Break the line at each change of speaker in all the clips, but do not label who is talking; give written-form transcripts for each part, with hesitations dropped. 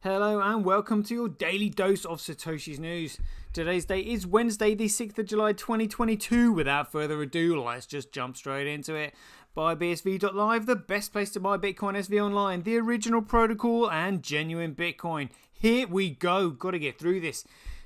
Hello and welcome to your daily dose of Satoshi's news. Today's date is Wednesday, the 6th of July 2022. Without further ado, let's just jump straight into it. Buy BSV.live, the best place to buy Bitcoin SV online, the original protocol and genuine Bitcoin. Here we go. Got to get through this.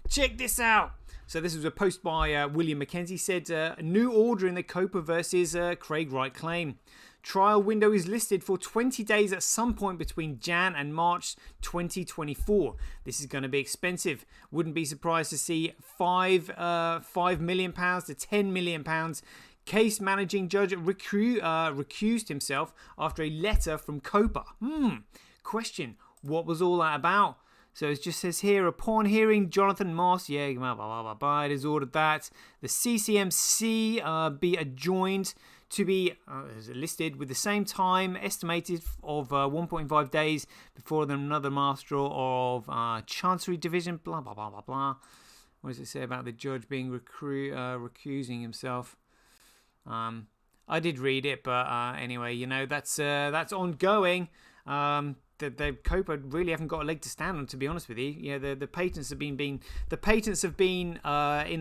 Check this out. So this was a post by William McKenzie, said a new order in the COPA versus Craig Wright claim. Trial window is listed for 20 days at some point between Jan and March 2024. This is going to be expensive. Wouldn't be surprised to see £5 million to £10 million. Case managing judge recused himself after a letter from COPA. Question, what was all that about? So it just says here, upon hearing Jonathan Moss, it has ordered that the CCMC be adjoined to be listed with the same time estimated of 1.5 days before another master of Chancery Division, blah, blah, blah, blah, blah. What does it say about the judge being recusing himself? I did read it, but anyway, that's ongoing. The COPA really haven't got a leg to stand on, to be honest with you. The patents have been in the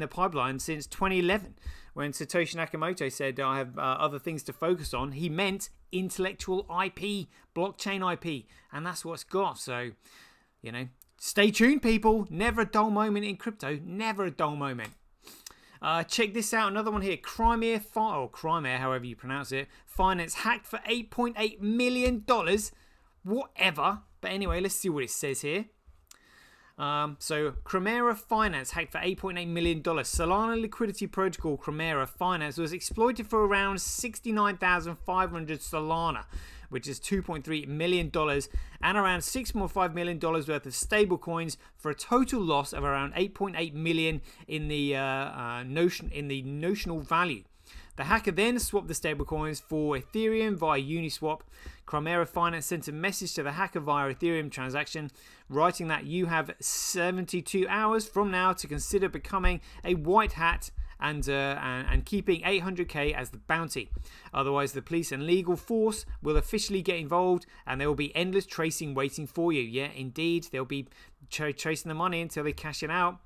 pipeline since 2011, when Satoshi Nakamoto said I have other things to focus on. He meant intellectual IP, blockchain IP, and that's what's got. So, stay tuned, people. Never a dull moment in crypto. Never a dull moment. Check this out, another one here. Crimea, however you pronounce it, Finance hacked for $8.8 million. Whatever. But anyway, let's see what it says here. So Crimea Finance hacked for $8.8 million. Solana liquidity protocol Crimea Finance was exploited for around 69,500 Solana, which is $2.3 million, and around $6.5 million worth of stable coins, for a total loss of around $8.8 million in the notional value. The hacker then swapped the stablecoins for Ethereum via Uniswap. Crimea Finance sent a message to the hacker via Ethereum transaction, writing that you have 72 hours from now to consider becoming a white hat and keeping 800k as the bounty. Otherwise, the police and legal force will officially get involved, and there will be endless tracing waiting for you. Yeah, indeed, they'll be tracing the money until they cash it out.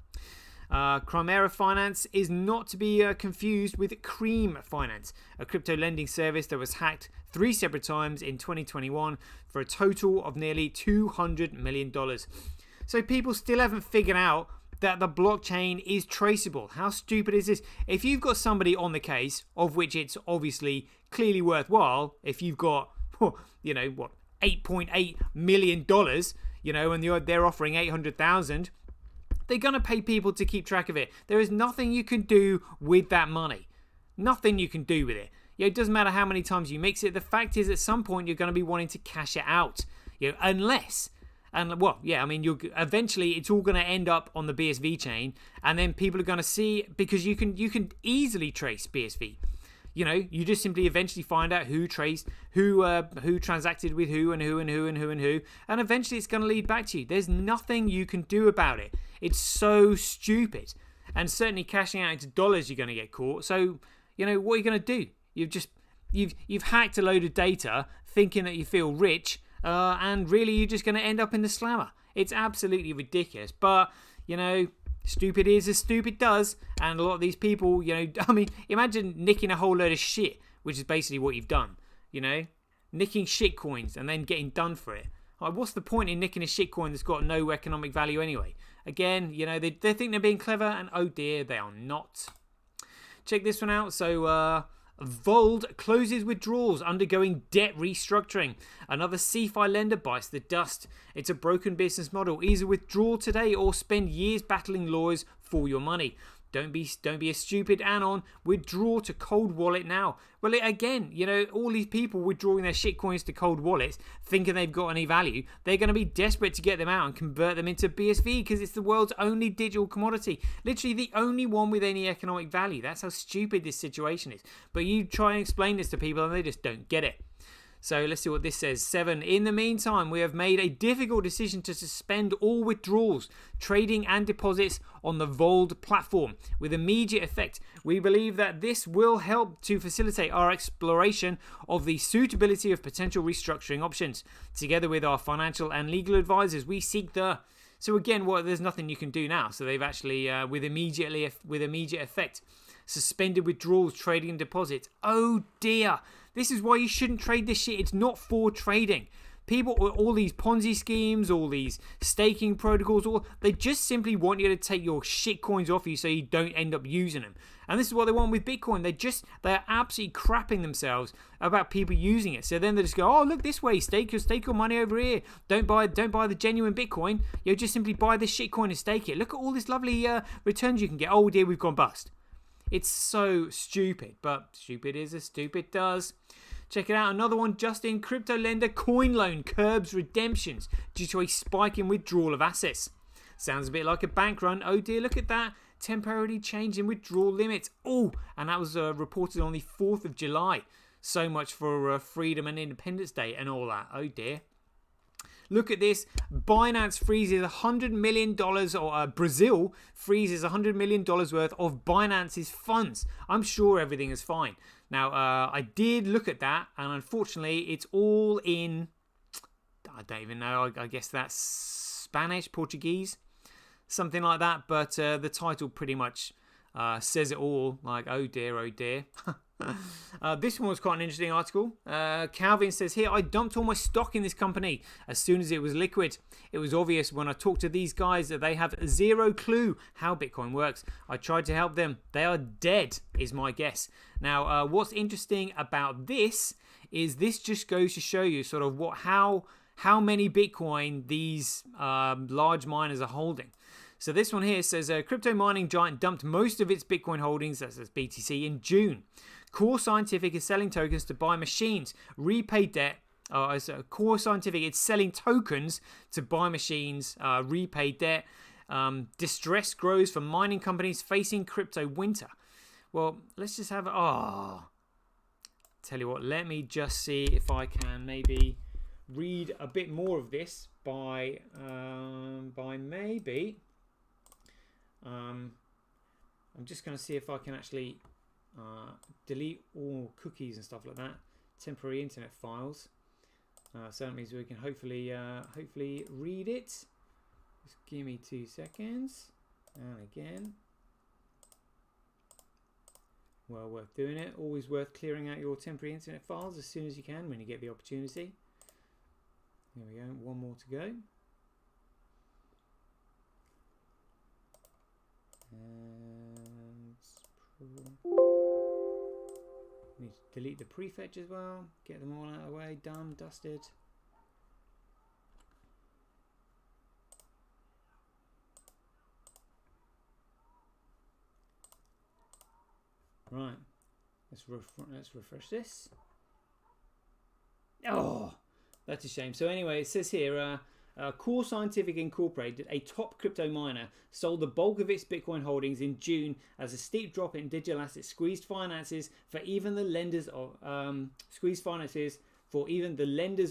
Crimea Finance is not to be confused with Cream Finance, a crypto lending service that was hacked 3 separate times in 2021 for a total of nearly $200 million. So people still haven't figured out that the blockchain is traceable. How stupid is this? If you've got somebody on the case, of which it's obviously clearly worthwhile, if you've got, $8.8 million, and they're offering 800,000, they're going to pay people to keep track of it. There is nothing you can do with that money. Nothing you can do with it. It doesn't matter how many times you mix it. The fact is, at some point, you're going to be wanting to cash it out. Eventually, it's all going to end up on the BSV chain, and then people are going to see, because you can easily trace BSV. You just simply eventually find out who transacted with who, and eventually it's going to lead back to you. There's nothing you can do about it. It's so stupid. And certainly cashing out into dollars, you're going to get caught. So, what are you going to do? You've hacked a load of data thinking that you feel rich, and really you're just going to end up in the slammer. It's absolutely ridiculous. But, stupid is as stupid does, and a lot of these people, imagine nicking a whole load of shit, which is basically what you've done, nicking shit coins and then getting done for it. Like, what's the point in nicking a shit coin that's got no economic value anyway? Again, they think they're being clever, and oh dear, they are not. Check this one out. So, Vold closes withdrawals, undergoing debt restructuring. Another CeFi lender bites the dust. It's a broken business model. Either withdraw today or spend years battling lawyers for your money. Don't be a stupid anon. Withdraw to cold wallet now. Well, again, all these people withdrawing their shitcoins to cold wallets, thinking they've got any value, they're going to be desperate to get them out and convert them into BSV, because it's the world's only digital commodity. Literally the only one with any economic value. That's how stupid this situation is. But you try and explain this to people and they just don't get it. So let's see what this says. 7. In the meantime, we have made a difficult decision to suspend all withdrawals, trading and deposits on the Vold platform with immediate effect. We believe that this will help to facilitate our exploration of the suitability of potential restructuring options. Together with our financial and legal advisors, we seek the... So again, there's nothing you can do now. So they've actually, with immediate effect, suspended withdrawals, trading and deposits. Oh dear. This is why you shouldn't trade this shit. It's not for trading. People, all these Ponzi schemes, all these staking protocols, they just simply want you to take your shit coins off you so you don't end up using them. And this is what they want with Bitcoin. They're absolutely crapping themselves about people using it. So then they just go, oh, look this way, stake your money over here. Don't buy the genuine Bitcoin. You just simply buy this shit coin and stake it. Look at all this lovely returns you can get. Oh dear, we've gone bust. It's so stupid, but stupid is as stupid does. Check it out. Another one, just in. Crypto lender CoinLoan curbs redemptions due to a spike in withdrawal of assets. Sounds a bit like a bank run. Oh dear, look at that. Temporarily change in withdrawal limits. Oh, and that was reported on the 4th of July. So much for Freedom and Independence Day and all that. Oh dear. Look at this. Binance freezes $100 million, or Brazil freezes $100 million worth of Binance's funds. I'm sure everything is fine. Now, I did look at that, and unfortunately, it's all in, I don't even know, I guess that's Spanish, Portuguese, something like that. But the title pretty much says it all, like, oh dear, oh dear. This one was quite an interesting article. Calvin says here, I dumped all my stock in this company as soon as it was liquid. It was obvious when I talked to these guys that they have zero clue how Bitcoin works. I tried to help them. They are dead, is my guess. Now, what's interesting about this is this just goes to show you sort of how many Bitcoin these large miners are holding. So this one here says crypto mining giant dumped most of its Bitcoin holdings, that's BTC, in June. Core Scientific is selling tokens to buy machines, repay debt. Core Scientific is selling tokens to buy machines, repay debt. Distress grows for mining companies facing crypto winter. Well, let's just have tell you what, let me just see if I can maybe read a bit more of this by maybe. I'm just going to see if I can actually delete all cookies and stuff like that. Temporary internet files. So that means we can hopefully read it. Just give me 2 seconds. And again. Well worth doing it. Always worth clearing out your temporary internet files as soon as you can when you get the opportunity. There we go. One more to go. And need to delete the prefetch as well. Get them all out of the way. Done. Dusted. Right. Let's refresh this. Oh, that's a shame. So anyway, it says here, Core Scientific Incorporated, a top crypto miner, sold the bulk of its Bitcoin holdings in June as a steep drop in digital assets squeezed finances for even the leaders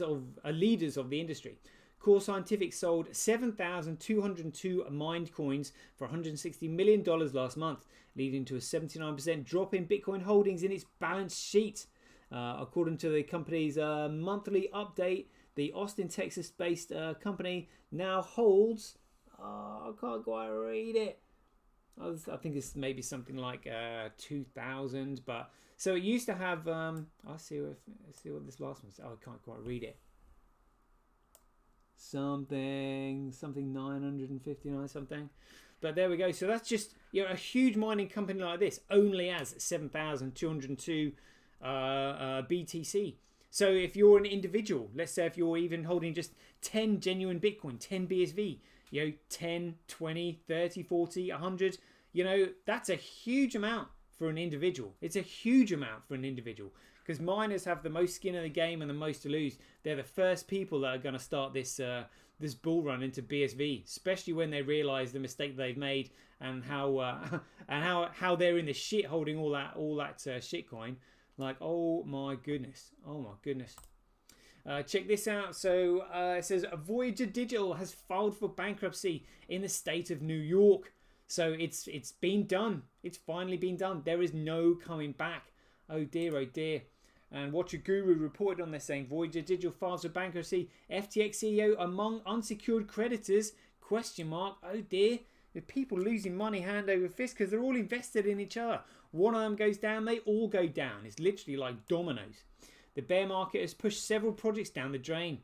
of leaders of the industry. Core Scientific sold 7,202 mined coins for $160 million last month, leading to a 79% drop in Bitcoin holdings in its balance sheet. According to the company's monthly update, the Austin, Texas-based company now holds... I can't quite read it. I think it's maybe something like 2,000. But so it used to have... let's see what this last one is. Oh, I can't quite read it. Something 959 something. But there we go. So that's just, a huge mining company like this only has 7,202 BTC. So if you're an individual, let's say if you're even holding just 10 genuine Bitcoin, 10 BSV, 10, 20, 30, 40, 100, that's a huge amount for an individual. It's a huge amount for an individual because miners have the most skin in the game and the most to lose. They're the first people that are going to start this this bull run into BSV, especially when they realize the mistake they've made and how they're in the shit holding all that shit coin. Like, oh my goodness. Check this out. So it says Voyager Digital has filed for bankruptcy in the state of New York. So it's been done. It's finally been done. There is no coming back. Oh dear, oh dear. And Watcher Guru reported on this saying Voyager Digital files for bankruptcy. FTX CEO among unsecured creditors? Question mark. Oh dear. With people losing money hand over fist because they're all invested in each other. One of them goes down, they all go down. It's literally like dominoes. The bear market has pushed several projects down the drain.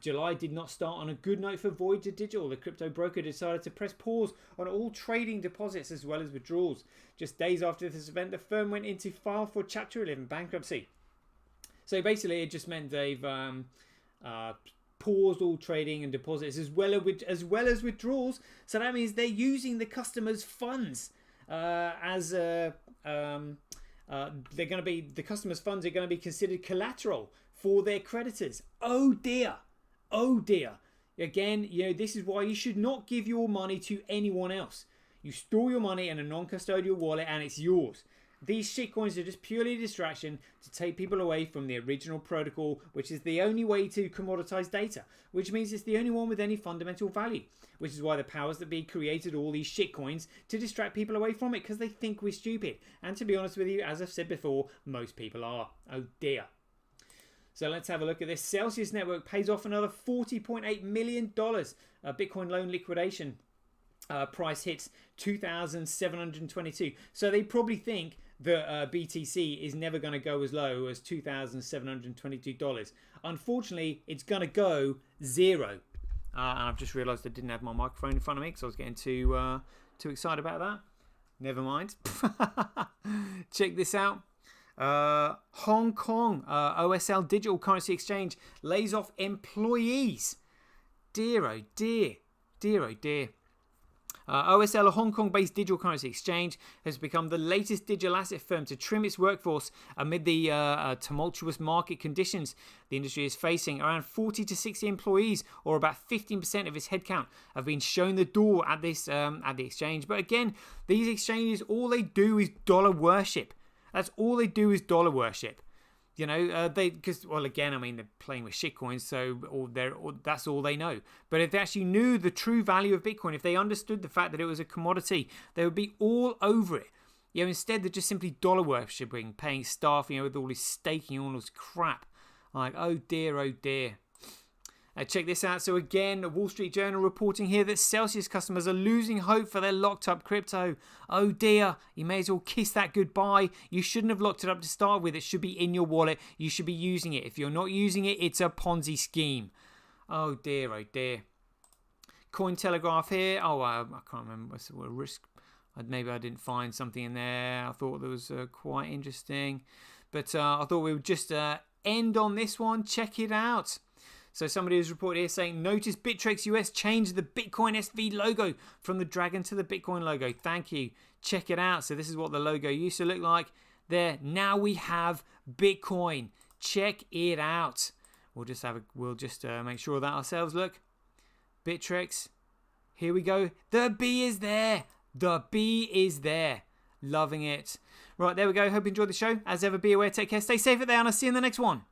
July did not start on a good note for Voyager Digital. The crypto broker decided to press pause on all trading deposits as well as withdrawals. Just days after this event, the firm went into file for Chapter 11 bankruptcy. So basically, it just meant they've paused all trading and deposits as well as withdrawals. So that means they're using the customers' funds they're going to be, the customers' funds are going to be considered collateral for their creditors. Oh dear. Oh dear. Again, this is why you should not give your money to anyone else. You store your money in a non-custodial wallet and it's yours. These shitcoins are just purely a distraction to take people away from the original protocol, which is the only way to commoditize data, which means it's the only one with any fundamental value, which is why the powers that be created all these shitcoins to distract people away from it because they think we're stupid. And to be honest with you, as I've said before, most people are. Oh dear. So let's have a look at this. Celsius Network pays off another $40.8 million. Bitcoin loan liquidation price hits 2,722. So they probably think that BTC is never going to go as low as $2,722. Unfortunately, it's going to go zero. And I've just realised I didn't have my microphone in front of me because I was getting too excited about that. Never mind. Check this out. Hong Kong OSL Digital Currency Exchange lays off employees. Dear oh dear. Dear oh dear. OSL, a Hong Kong-based digital currency exchange, has become the latest digital asset firm to trim its workforce amid the tumultuous market conditions the industry is facing. Around 40 to 60 employees, or about 15% of its headcount, have been shown the door at this at the exchange. But again, these exchanges, all they do is dollar worship. That's all they do is dollar worship. Because again, I mean, they're playing with shitcoins, so that's all they know. But if they actually knew the true value of Bitcoin, if they understood the fact that it was a commodity, they would be all over it. Instead, they're just simply dollar worshipping, paying staff, with all this staking, all this crap. Like, oh dear, oh dear. Check this out. So again, the Wall Street Journal reporting here that Celsius customers are losing hope for their locked up crypto. Oh dear, you may as well kiss that goodbye. You shouldn't have locked it up to start with. It should be in your wallet. You should be using it. If you're not using it, it's a Ponzi scheme. Oh dear, oh dear. Cointelegraph here. Oh, I can't remember what risk. Maybe I didn't find something in there. I thought that was quite interesting. But I thought we would just end on this one. Check it out. So somebody has reported here saying, notice Bittrex US changed the Bitcoin SV logo from the dragon to the Bitcoin logo. Thank you. Check it out. So this is what the logo used to look like. There. Now we have Bitcoin. Check it out. We'll just make sure that ourselves. Look. Bittrex. Here we go. The B is there. The B is there. Loving it. Right, there we go. Hope you enjoyed the show. As ever, be aware, take care, stay safe out there, and I'll see you in the next one.